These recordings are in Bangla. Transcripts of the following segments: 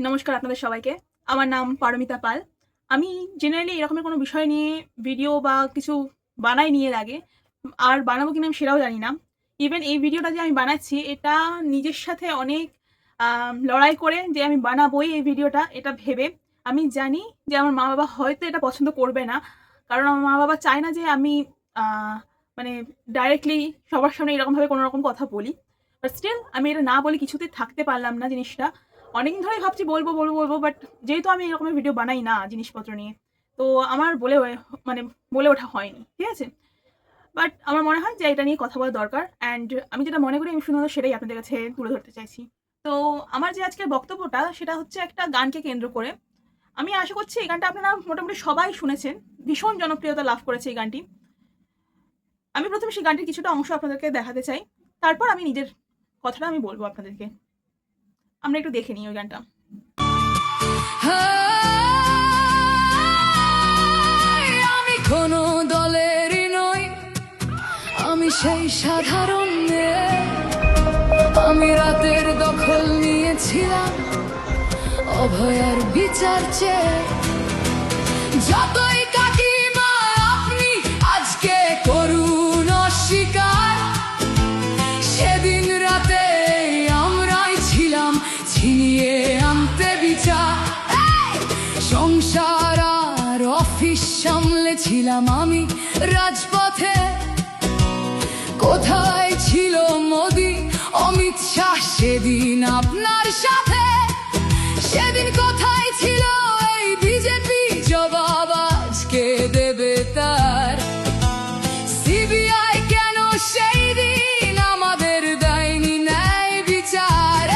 নমস্কার আপনাদের সবাইকে। আমার নাম পারমিতা পাল। আমি জেনারেলি এরকমের কোনো বিষয় নিয়ে ভিডিও বা কিছু বানাইনি এর আগে। আর বানাবো কিনা আমি সেটাও জানি না। ইভেন এই ভিডিওটা যে আমি বানাচ্ছি এটা নিজের সাথে অনেক লড়াই করে যে আমি বানাবোই এই ভিডিওটা এটা ভেবে। আমি জানি যে আমার মা-বাবা হয়তো এটা পছন্দ করবে না। কারণ আমার মা-বাবা চায় না যে আমি আ মানে ডাইরেক্টলি সবার সামনে এরকমভাবে কোনো রকম কথা বলি। বাট স্টিল আমি এটা না বলে কিছুতেই থাকতে পারলাম না জিনিসটা। অনেকদিন ধরেই ভাবছি বলবো বাট যেহেতু আমি এরকমের ভিডিও বানাই না জিনিসপত্র নিয়ে, তো আমার মানে বলে ওঠা হয়নি। ঠিক আছে? বাট আমার মনে হয় যে এটা নিয়ে কথা বলা দরকার। অ্যান্ড আমি যেটা মনে করি আমি শুধুমাত্র সেটাই আপনাদের কাছে তুলে ধরতে চাইছি। তো আমার যে আজকের বক্তব্যটা সেটা হচ্ছে একটা গানকে কেন্দ্র করে। আমি আশা করছি এই গানটা আপনারা মোটামুটি সবাই শুনেছেন। ভীষণ জনপ্রিয়তা লাভ করেছে এই গানটি। আমি ১ম এ সেই গানটির কিছুটা অংশ আপনাদেরকে দেখাতে চাই। তারপর আমি নিজের কথাটা আমি বলব আপনাদেরকে। আমরা একটু দেখে নিই ওই গানটা। আমি কোনো দলেরই নই, আমি সেই সাধারণ মেয়ে। আমি রাতের দখল নিয়েছিলাম অভয়ার বিচার চেয়ে। যতই কাকিমা আপনি আজকে করুন অস্বীকার, সেদিন রাতে আমরাই ছিলাম ছিনিয়ে আনতে বিচার। সংসার আর অফিস সামলেছিলাম আমি রাজপথে। কোথায় ছিল মোদি অমিত শাহ সেদিন আপনার সাথে? সেদিন কোথায় ছিল এই বিজেপি? জবাব আজকে দেবে তার। সিবিআই কেন সেই দিন আমাদের দেয়নি ন্যায় বিচার?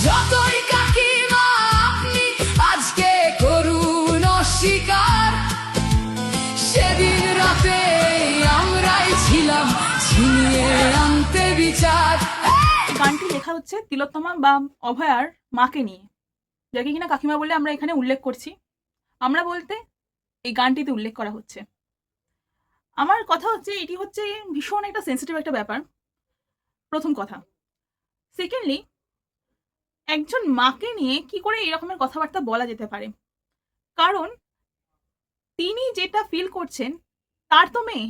যতই কাকিমা আপনি আজকে করুন অস্বীকার, সেদিন রাতে আমরাই ছিলাম ছিনিয়ে আনতে বিচার। গানটি লেখা হচ্ছে তিলোত্তমা বা অভয়ার মাকে নিয়ে, যাকে কিনা কাকিমা বলে আমরা এখানে উল্লেখ করছি। আমরা বলতে এই গানটিতে উল্লেখ করা হচ্ছে। আমার কথা হচ্ছে এটি হচ্ছে ভীষণ একটা সেনসিটিভ একটা ব্যাপার, প্রথম কথা। সেকেন্ডলি, একজন মাকে নিয়ে কি করে এই রকমের কথাবার্তা বলা যেতে পারে? কারণ তিনি যেটা ফিল করছেন তার তো মেয়ে।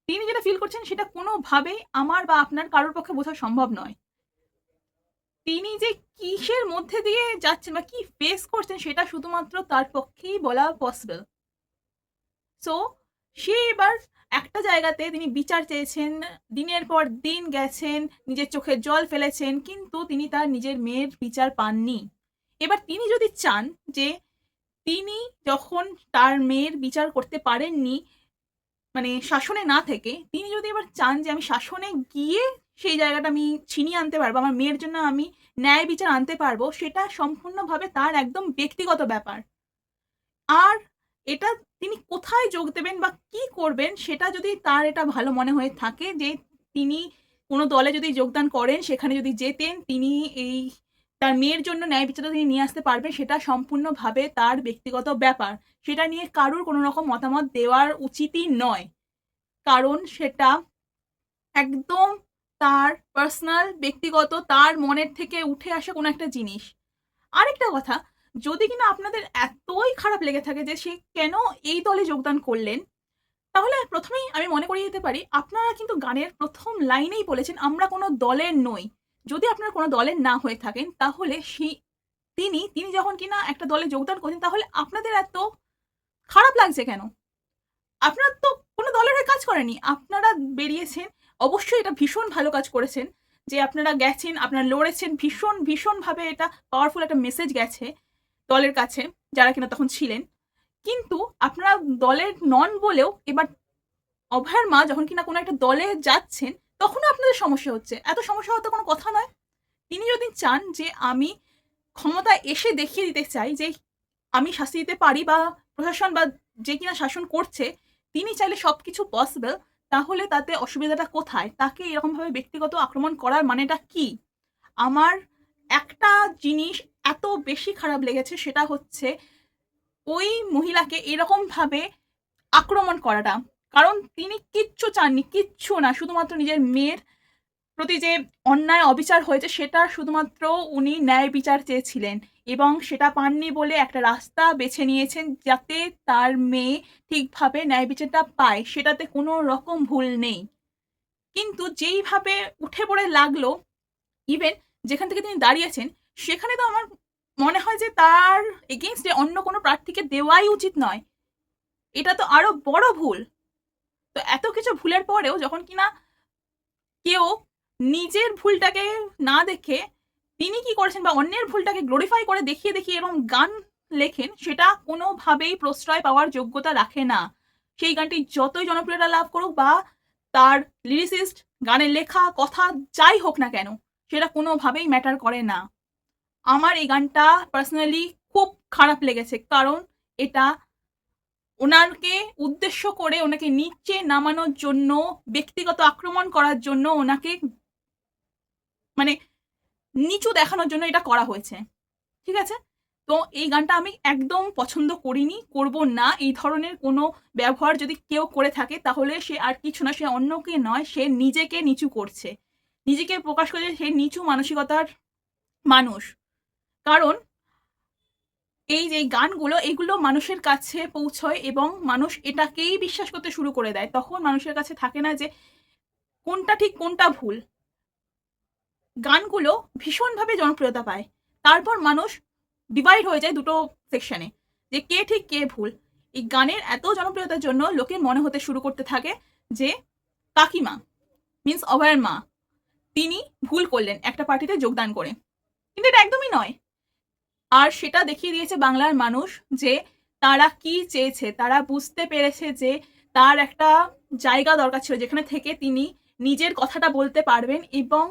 তিনি যেটা ফিল করছেন সেটা কোনোভাবেই আমার বা আপনার কারোর পক্ষে বোঝা সম্ভব নয়। তিনি যে কিসের মধ্যে দিয়ে যাচ্ছেন বা কি ফেস করছেন সেটা শুধুমাত্র তার পক্ষেই বলা পসিবল। সো সে এবার একটা জায়গাতে তিনি বিচার চেয়েছেন, দিনের পর দিন গেছেন, নিজের চোখে জল ফেলেছেন, কিন্তু তিনি তার নিজের মেয়ের বিচার পাননি। এবার তিনি যদি চান যে তিনি যখন তার মেয়ের বিচার করতে পারেননি, মানে শাসনে না থেকে তিনি যদি এবার চান যে আমি শাসনে গিয়ে সেই জায়গাটা আমি ছিনিয়ে আনতে পারবো, আমার মেয়ের জন্য আমি ন্যায় বিচার আনতে পারবো, সেটা সম্পূর্ণভাবে তার একদম ব্যক্তিগত ব্যাপার। আর এটা তিনি কোথায় যোগ দেবেন বা কি করবেন সেটা যদি তার এটা ভালো মনে হয়ে থাকে যে তিনি কোনো দলে যদি যোগদান করেন, সেখানে যদি যেতেন তিনি এই তার মেয়ের জন্য ন্যায় বিচারটা তিনি নিয়ে আসতে পারবেন, সেটা সম্পূর্ণভাবে তার ব্যক্তিগত ব্যাপার। সেটা নিয়ে কারুর কোনো রকম মতামত দেওয়ার উচিতই নয়। কারণ সেটা একদম তার পার্সোনাল, ব্যক্তিগত, তার মনের থেকে উঠে আসা কোনো একটা জিনিস। আরেকটা কথা, যদি কিনা আপনাদের এতই খারাপ লেগে থাকে যে সে কেন এই দলে যোগদান করলেন, তাহলে ১ম এই আমি মনে করিয়ে দিতে পারি, আপনারা কিন্তু গানের ১ম লাইনেই বলেছেন, "আমরা কোনো দলের নই।" যদি আপনারা কোনো দলের না হয়ে থাকেন, তাহলে তিনি যখন কিনা একটা দলে যোগদান করছেন, তাহলে আপনাদের এত খারাপ লাগছে কেন? আপনারা তো কোনো দলের হয়ে কাজ করেননি। আপনারা বেরিয়েছেন, অবশ্যই এটা ভীষণ ভালো কাজ করেছেন যে আপনারা গেছেন, আপনারা লড়েছেন। ভীষণভাবে এটা পাওয়ারফুল একটা মেসেজ গেছে দলের কাছে, যারা কিনা তখন ছিলেন। কিন্তু আপনারা দলের নন বলেও এবার অভয়ার মা যখন কিনা কোনো একটা দলে যাচ্ছেন, তখনও আপনাদের সমস্যা হচ্ছে। এত সমস্যা হওয়ার তো কোনো কথা নয়। তিনি যদি চান যে আমি ক্ষমতায় এসে দেখিয়ে দিতে চাই যে আমি শাস্তি দিতে পারি, বা প্রশাসন বা যে কিনা শাসন করছে তিনি চাইলে সবকিছু পসিবল, তাহলে তাতে অসুবিধাটা কোথায়? তাকে এরকমভাবে ব্যক্তিগত আক্রমণ করার মানেটা কি? আমার একটা জিনিস এত বেশি খারাপ লেগেছে, সেটা হচ্ছে ওই মহিলাকে এরকমভাবে আক্রমণ করাটা। কারণ তিনি কিচ্ছু চাননি, কিচ্ছু না। শুধুমাত্র নিজের মেয়ের প্রতি যে অন্যায় অবিচার হয়েছে সেটা শুধুমাত্র উনি ন্যায় বিচার চেয়েছিলেন এবং সেটা পাননি বলে একটা রাস্তা বেছে নিয়েছেন যাতে তার মেয়ে ঠিকভাবে ন্যায় বিচারটা পায়, সেটাতে কোনো রকম ভুল নেই। কিন্তু যেইভাবে উঠে পড়ে লাগলো, ইভেন যেখান থেকে তিনি দাঁড়িয়েছেন সেখানে তো আমার মনে হয় যে তার এগেইনস্টে অন্য কোনো প্রার্থীকে দেওয়াই উচিত নয়। এটা তো আরো বড় ভুল। তো এত কিছু ভুলের পরেও যখন কিনা কেউ নিজের ভুলটাকে না দেখে তিনি কি করেছেন বা অন্যের ভুলটাকে গ্লোরিফাই করে দেখিয়ে দেখিয়ে এরকম গান লেখেন, সেটা কোনোভাবেই প্রশ্রয় পাওয়ার যোগ্যতা রাখে না। সেই গানটি যতই জনপ্রিয়তা লাভ করুক বা তার লিরিসিস্ট, গানের লেখা, কথা যাই হোক না কেন, সেটা কোনোভাবেই ম্যাটার করে না। আমার এই গানটা পার্সোনালি খুব খারাপ লেগেছে, কারণ এটা ওনাকে উদ্দেশ্য করে ওনাকে নিচে নামানোর জন্য, ব্যক্তিগত আক্রমণ করার জন্য, ওনাকে মানে নিচু দেখানোর জন্য এটা করা হয়েছে। ঠিক আছে? তো এই গানটা আমি একদম পছন্দ করিনি, করব না। এই ধরনের কোনো ব্যবহার যদি কেউ করে থাকে তাহলে সে আর কিছু না, সে অন্যকে নয়, সে নিজেকে নিচু করছে। নিজেকে প্রকাশ করে সে নিচু মানসিকতার মানুষ। কারণ এই যে গানগুলো, এগুলো মানুষের কাছে পৌঁছয় এবং মানুষ এটাকেই বিশ্বাস করতে শুরু করে দেয়। তখন মানুষের কাছে থাকে না যে কোনটা ঠিক কোনটা ভুল। গানগুলো ভীষণভাবে জনপ্রিয়তা পায়। তারপর মানুষ ডিভাইড হয়ে যায় দুটো সেকশনে, যে কে ঠিক কে ভুল। এই গানের এত জনপ্রিয়তার জন্য লোকের মনে হতে শুরু করতে থাকে যে কাকিমা মিন্স অভয়ের মা, তিনি ভুল করলেন একটা পার্টিতে যোগদান করে। কিন্তু এটা একদমই নয়। আর সেটা দেখিয়ে দিয়েছে বাংলার মানুষ যে তারা কি চেয়েছে। তারা বুঝতে পেরেছে যে তার একটা জায়গা দরকার ছিল যেখানে থেকে তিনি নিজের কথাটা বলতে পারবেন এবং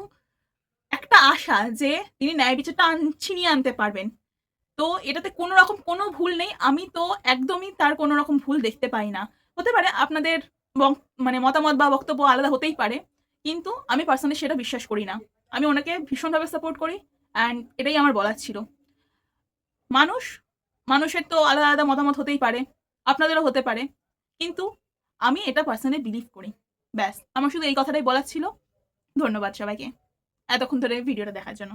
একটা আশা যে তিনি ন্যায় বিচারটা ছিনিয়ে আনতে পারবেন। তো এটাতে কোনো রকম কোনো ভুল নেই। আমি তো একদমই তার কোনো রকম ভুল দেখতে পাই না। হতে পারে আপনাদের মানে মতামত বা বক্তব্য আলাদা হতেই পারে। কিন্তু আমি পার্সোনালি সেটা বিশ্বাস করি না। আমি ওনাকে ভীষণভাবে সাপোর্ট করি অ্যান্ড এটাই আমার বলার ছিল। মানুষ, মানুষের তো আলাদা, আলাদা মতামত হতেই পারে। আপনাদেরও হতে পারে। কিন্তু আমি এটা পার্সোনালি বিলিভ করি। ব্যাস, আমার শুধু এই কথাটাই বলার ছিল। ধন্যবাদ সবাইকে এতক্ষণ ধরে ভিডিওটা দেখার জন্য।